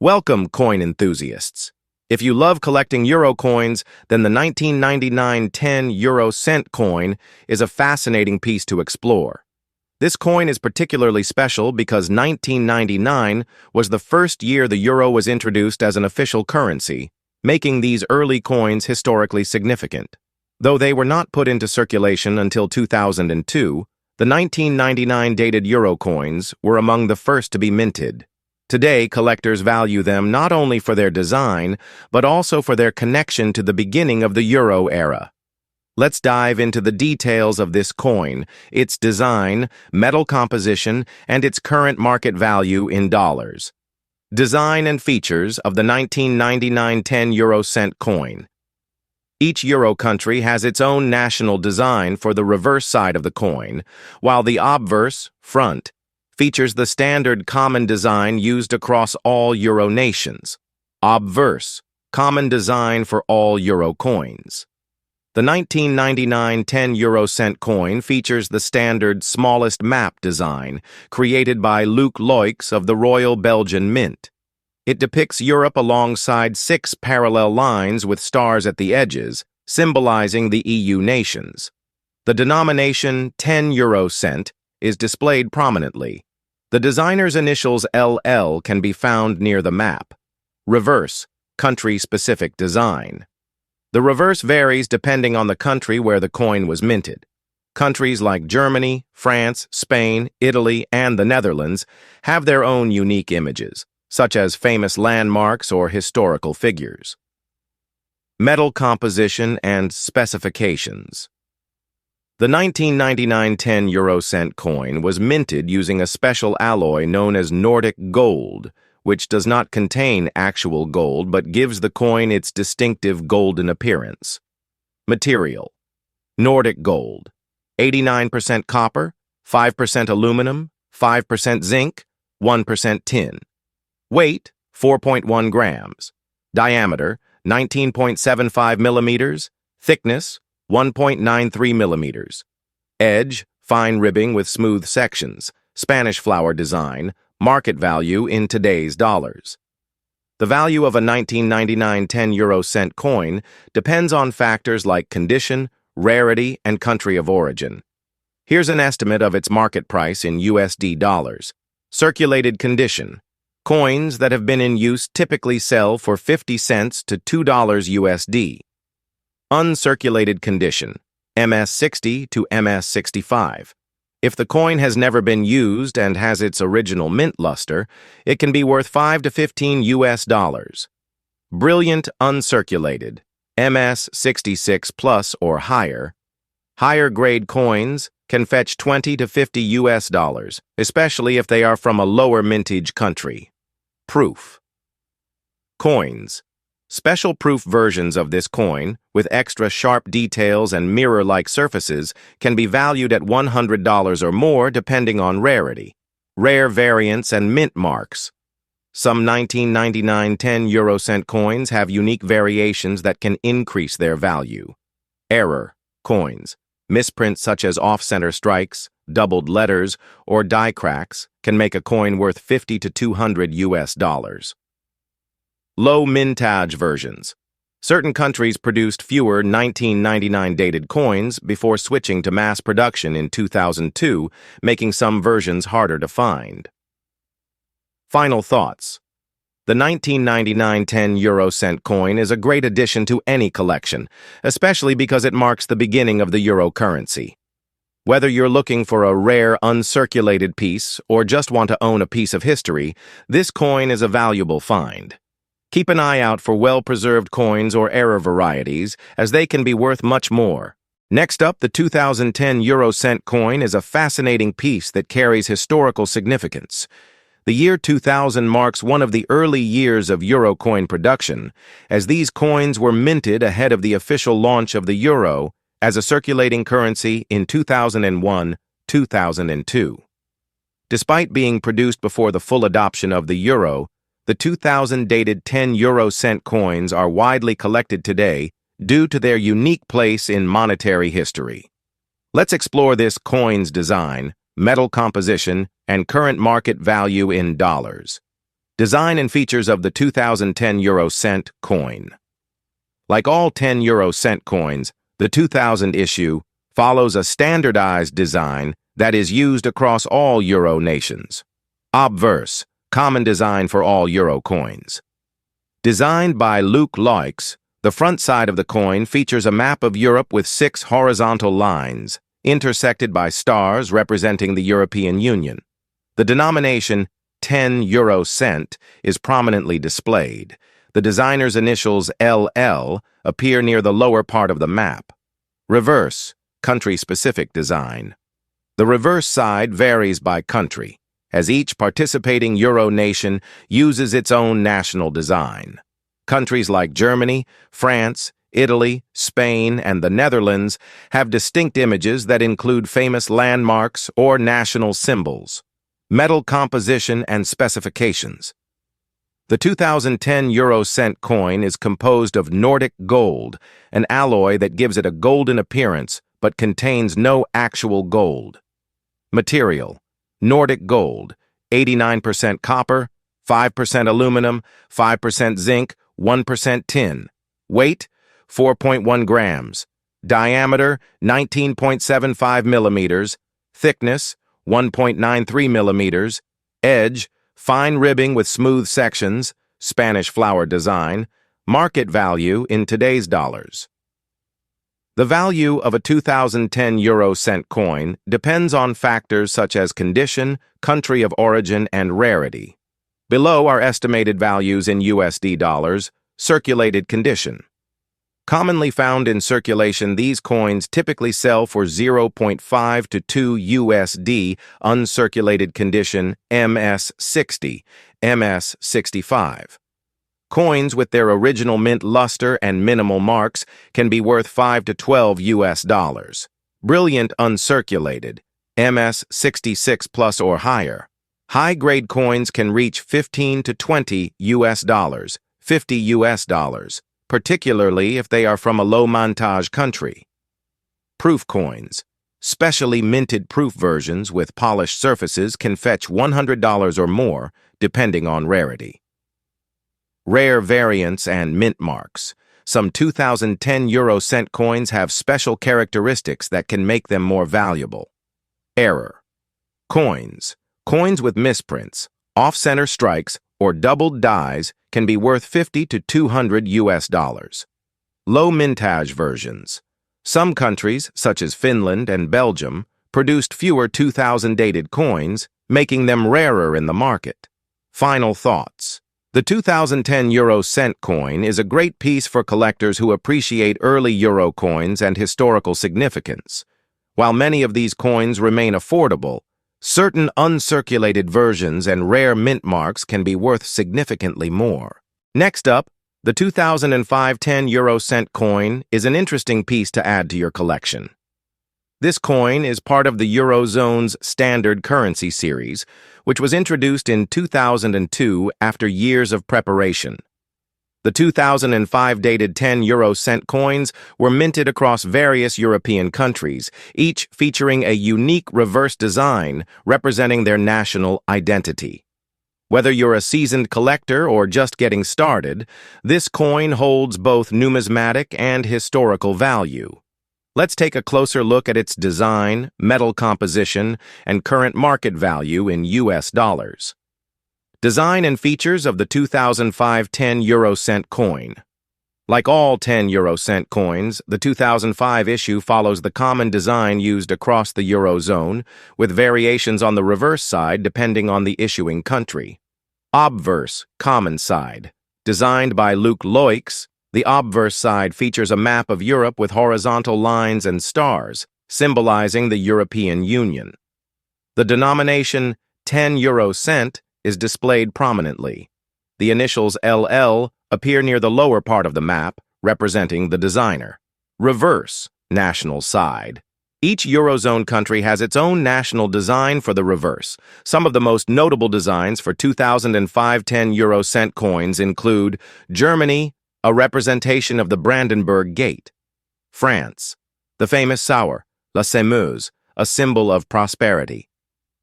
Welcome, coin enthusiasts. If you love collecting euro coins, then the 1999 10 cent coin is a fascinating piece to explore. This coin is particularly special because 1999 was the first year the euro was introduced as an official currency, making these early coins historically significant. Though they were not put into circulation until 2002, the 1999 dated euro coins were among the first to be minted. Today, collectors value them not only for their design, but also for their connection to the beginning of the euro era. Let's dive into the details of this coin, its design, metal composition, and its current market value in dollars. Design and features of the 1999 10 cent coin. Each euro country has its own national design for the reverse side of the coin, while the obverse, front, features the standard common design used across all euro nations. Obverse, common design for all euro coins. The 1999 10 cent coin features the standard smallest map design created by Luc Loix of the Royal Belgian Mint. It depicts Europe alongside 6 parallel lines with stars at the edges, symbolizing the EU nations. The denomination 10 cent is displayed prominently. The designer's initials LL can be found near the map. Reverse, country-specific design. The reverse varies depending on the country where the coin was minted. Countries like Germany, France, Spain, Italy, and the Netherlands have their own unique images, such as famous landmarks or historical figures. Metal composition and specifications. The 1999 10 cent coin was minted using a special alloy known as Nordic gold, which does not contain actual gold but gives the coin its distinctive golden appearance. Material: Nordic gold, 89% copper, 5% aluminum, 5% zinc, 1% tin. Weight: 4.1 grams. Diameter: 19.75 millimeters. Thickness: 1.93 millimeters. Edge: fine ribbing with smooth sections. Spanish flower design. Market value in today's dollars. The value of a 1999 10 cent coin depends on factors like condition, rarity, and country of origin. Here's an estimate of its market price in USD dollars. Circulated condition. Coins that have been in use typically sell for 50 cents to $2 USD. Uncirculated condition, MS60 to MS65. If the coin has never been used and has its original mint luster, it can be worth 5 to 15 US dollars. Brilliant uncirculated, MS66 plus or higher. Higher grade coins can fetch 20 to 50 US dollars, especially if they are from a lower mintage country. Proof. Coins. Special proof versions of this coin, with extra sharp details and mirror-like surfaces, can be valued at $100 or more depending on rarity. Rare variants and mint marks. Some 1999 10 cent coins have unique variations that can increase their value. Error coins. Misprints such as off-center strikes, doubled letters, or die cracks can make a coin worth 50 to 200 US dollars. Low mintage versions. Certain countries produced fewer 1999 dated coins before switching to mass production in 2002, making some versions harder to find. Final thoughts. The 1999 10 cent coin is a great addition to any collection, especially because it marks the beginning of the euro currency. Whether you're looking for a rare, uncirculated piece or just want to own a piece of history, this coin is a valuable find. Keep an eye out for well-preserved coins or error varieties, as they can be worth much more. Next up, the 2010 cent coin is a fascinating piece that carries historical significance. The year 2000 marks one of the early years of euro coin production, as these coins were minted ahead of the official launch of the euro as a circulating currency in 2001-2002. Despite being produced before the full adoption of the euro, the 2000 dated 10 cent coins are widely collected today due to their unique place in monetary history. Let's explore this coin's design, metal composition, and current market value in dollars. Design and features of the 2010 euro cent coin. Like all 10 euro cent coins, the 2000 issue follows a standardized design that is used across all euro nations. Obverse, common design for all euro coins. Designed by Lipizzaner, the front side of the coin features a map of Europe with 6 horizontal lines, intersected by stars representing the European Union. The denomination 10 euro cent is prominently displayed. The designer's initials LL appear near the lower part of the map. Reverse, country-specific design. The reverse side varies by country, as each participating euro nation uses its own national design. Countries like Germany, France, Italy, Spain, and the Netherlands have distinct images that include famous landmarks or national symbols. Metal composition and specifications. The 2010 euro cent coin is composed of Nordic gold, an alloy that gives it a golden appearance but contains no actual gold. Material: Nordic gold, 89% copper, 5% aluminum, 5% zinc, 1% tin. Weight: 4.1 grams. Diameter: 19.75 millimeters. Thickness: 1.93 millimeters. Edge: fine ribbing with smooth sections. Spanish flower design. Market value in today's dollars. The value of a 2010 euro cent coin depends on factors such as condition, country of origin, and rarity. Below are estimated values in USD dollars, circulated condition. Commonly found in circulation, these coins typically sell for 0.5 to 2 USD, uncirculated condition MS60, MS65. Coins with their original mint luster and minimal marks can be worth 5 to 12 US dollars. Brilliant uncirculated, MS66 plus or higher. High-grade coins can reach 15 to 20 US dollars, 50 US dollars, particularly if they are from a low mintage country. Proof coins. Specially minted proof versions with polished surfaces can fetch $100 or more, depending on rarity. Rare variants and mint marks. Some 2010 euro cent coins have special characteristics that can make them more valuable. Error. Coins. Coins with misprints, off-center strikes, or doubled dies can be worth 50 to 200 US dollars. Low mintage versions. Some countries, such as Finland and Belgium, produced fewer 2000 dated coins, making them rarer in the market. Final thoughts. The 2010 euro cent coin is a great piece for collectors who appreciate early euro coins and historical significance. While many of these coins remain affordable, certain uncirculated versions and rare mint marks can be worth significantly more. Next up, the 2005 10 euro cent coin is an interesting piece to add to your collection. This coin is part of the Eurozone's standard currency series, which was introduced in 2002 after years of preparation. The 2005 dated 10 euro cent coins were minted across various European countries, each featuring a unique reverse design representing their national identity. Whether you're a seasoned collector or just getting started, this coin holds both numismatic and historical value. Let's take a closer look at its design, metal composition, and current market value in US dollars. Design and features of the 2005 10 euro cent coin. Like all 10 euro cent coins, the 2005 issue follows the common design used across the Eurozone, with variations on the reverse side depending on the issuing country. Obverse, common side. Designed by Lipizzaner, the obverse side features a map of Europe with horizontal lines and stars, symbolizing the European Union. The denomination 10 euro cent is displayed prominently. The initials LL appear near the lower part of the map, representing the designer. Reverse, national side. Each Eurozone country has its own national design for the reverse. Some of the most notable designs for 2005 10 euro cent coins include Germany, a representation of the Brandenburg Gate. France, the famous sour, la Semeuse, a symbol of prosperity.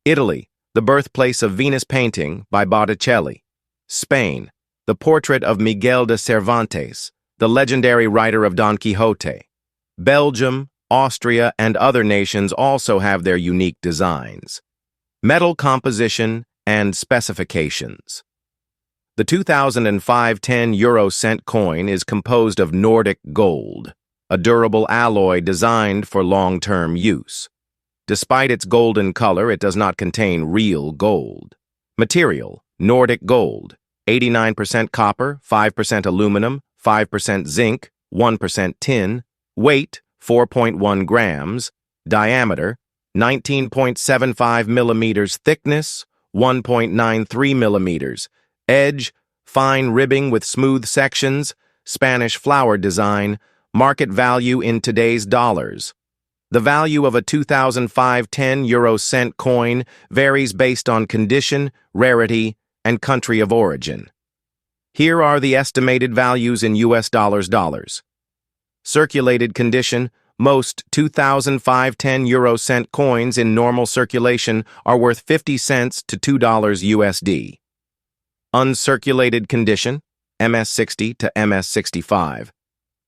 Italy, the birthplace of Venus painting by Botticelli. Spain, the portrait of Miguel de Cervantes, the legendary writer of Don Quixote. Belgium, Austria, and other nations also have their unique designs. Metal composition and specifications. The 2005 10 cent coin is composed of Nordic gold, a durable alloy designed for long-term use. Despite its golden color, it does not contain real gold. Material: Nordic gold, 89% copper, 5% aluminum, 5% zinc, 1% tin. Weight: 4.1 grams. Diameter: 19.75 millimeters. Thickness: 1.93 millimeters. Edge: fine ribbing with smooth sections. Spanish flower design. Market value in today's dollars. The value of a 2005 10 cent coin varies based on condition, rarity, and country of origin. Here are the estimated values in US dollars. Circulated condition: most 2005 10 cent coins in normal circulation are worth 50 cents to $2 USD. Uncirculated condition: MS60 to MS65.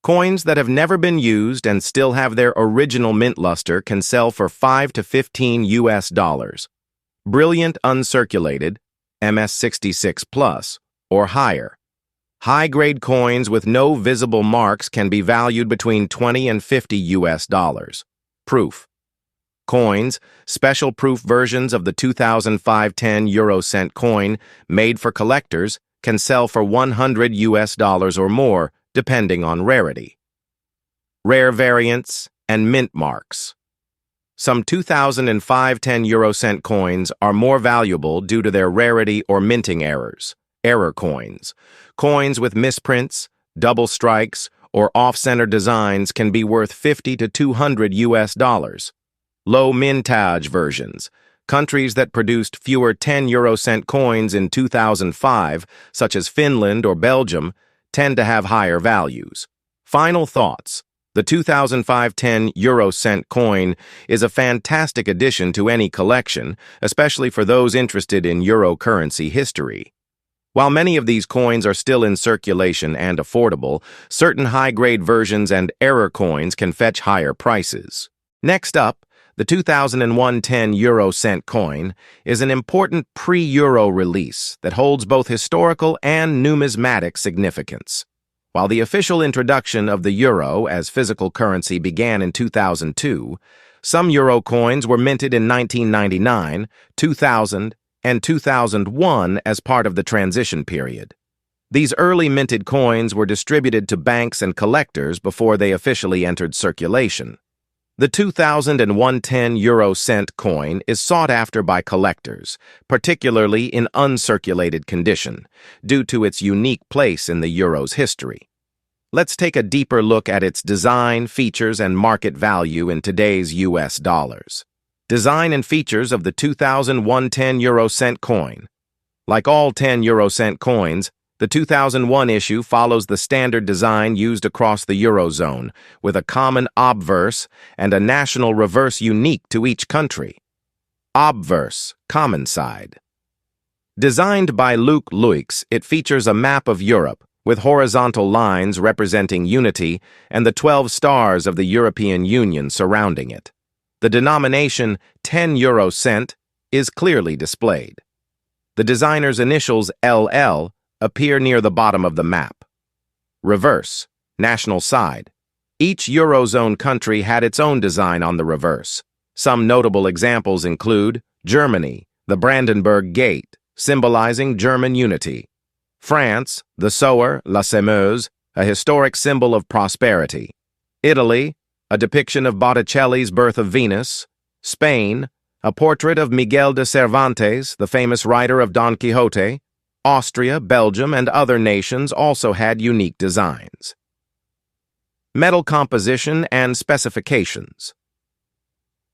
Coins that have never been used and still have their original mint luster can sell for 5 to 15 US dollars. Brilliant uncirculated, MS66 plus, or higher. High-grade coins with no visible marks can be valued between 20 and 50 US dollars. Proof. Coins, special proof versions of the 2005 10 cent coin made for collectors, can sell for 100 US dollars or more, depending on rarity. Rare variants and mint marks. Some 2005 10 cent coins are more valuable due to their rarity or minting errors. Error coins. Coins with misprints, double strikes, or off-center designs can be worth 50 to 200 US dollars. Low mintage versions. Countries that produced fewer 10 cent coins in 2005, such as Finland or Belgium, tend to have higher values. Final thoughts. The 2005 10 cent coin is a fantastic addition to any collection, especially for those interested in euro currency history. While many of these coins are still in circulation and affordable, certain high-grade versions and error coins can fetch higher prices. Next up, the 2001 10 cent coin is an important pre-euro release that holds both historical and numismatic significance. While the official introduction of the euro as physical currency began in 2002, some euro coins were minted in 1999, 2000, and 2001 as part of the transition period. These early minted coins were distributed to banks and collectors before they officially entered circulation. The 2001 10 cent coin is sought after by collectors, particularly in uncirculated condition, due to its unique place in the euro's history. Let's take a deeper look at its design, features, and market value in today's US dollars. Design and features of the 2001 10 cent coin. Like all 10 cent coins, the 2001 issue follows the standard design used across the Eurozone, with a common obverse and a national reverse unique to each country. Obverse, common side. Designed by Luc Luix, it features a map of Europe, with horizontal lines representing unity and the 12 stars of the European Union surrounding it. The denomination 10 cent is clearly displayed. The designer's initials LL appear near the bottom of the map. Reverse, national side. Each Eurozone country had its own design on the reverse. Some notable examples include Germany, the Brandenburg Gate, symbolizing German unity. France, the Sower, la Semeuse, a historic symbol of prosperity. Italy, a depiction of Botticelli's Birth of Venus. Spain, a portrait of Miguel de Cervantes, the famous writer of Don Quixote. Austria, Belgium, and other nations also had unique designs. Metal composition and specifications.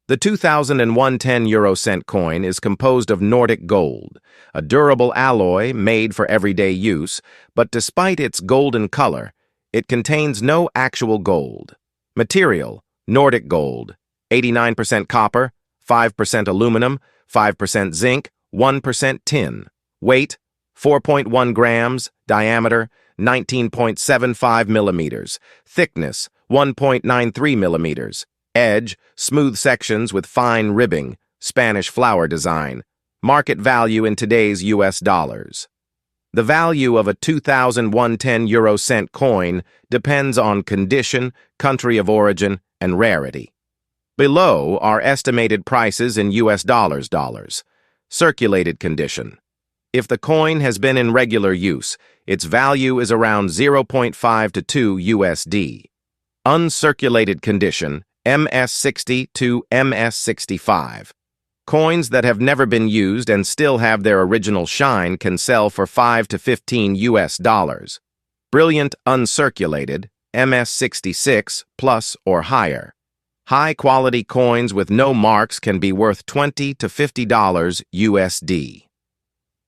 The 2001 10 cent coin is composed of Nordic gold, a durable alloy made for everyday use, but despite its golden color, it contains no actual gold. Material: Nordic gold, 89% copper, 5% aluminum, 5% zinc, 1% tin. Weight: 4.1 grams, diameter, 19.75 millimeters, thickness, 1.93 millimeters, edge, smooth sections with fine ribbing, Spanish flower design, market value in today's US dollars. The value of a 2010 euro cent coin depends on condition, country of origin, and rarity. Below are estimated prices in US dollars. Circulated condition. If the coin has been in regular use, its value is around 0.5 to 2 USD. Uncirculated condition, MS60 to MS65. Coins that have never been used and still have their original shine can sell for 5 to 15 US dollars. Brilliant uncirculated, MS66 plus or higher. High-quality coins with no marks can be worth $20 to $50 USD.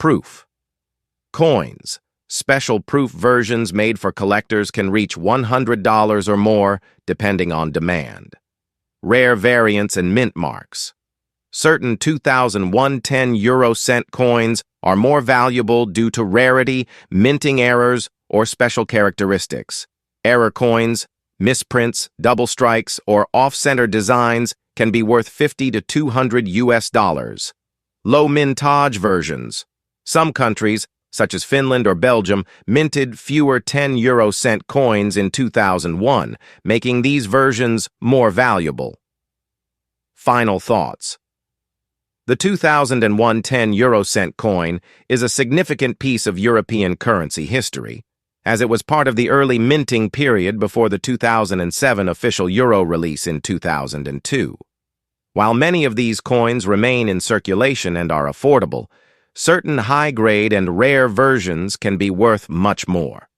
Proof. Coins. Special proof versions made for collectors can reach $100 or more, depending on demand. Rare variants and mint marks. Certain 2010 euro cent coins are more valuable due to rarity, minting errors, or special characteristics. Error coins, misprints, double strikes, or off-center designs can be worth 50 to 200 US dollars. Low mintage versions. Some countries, such as Finland or Belgium, minted fewer 10 euro cent coins in 2001, making these versions more valuable. Final thoughts. The 2001 10 euro cent coin is a significant piece of European currency history, as it was part of the early minting period before the 2007 official euro release in 2002. While many of these coins remain in circulation and are affordable, certain high-grade and rare versions can be worth much more.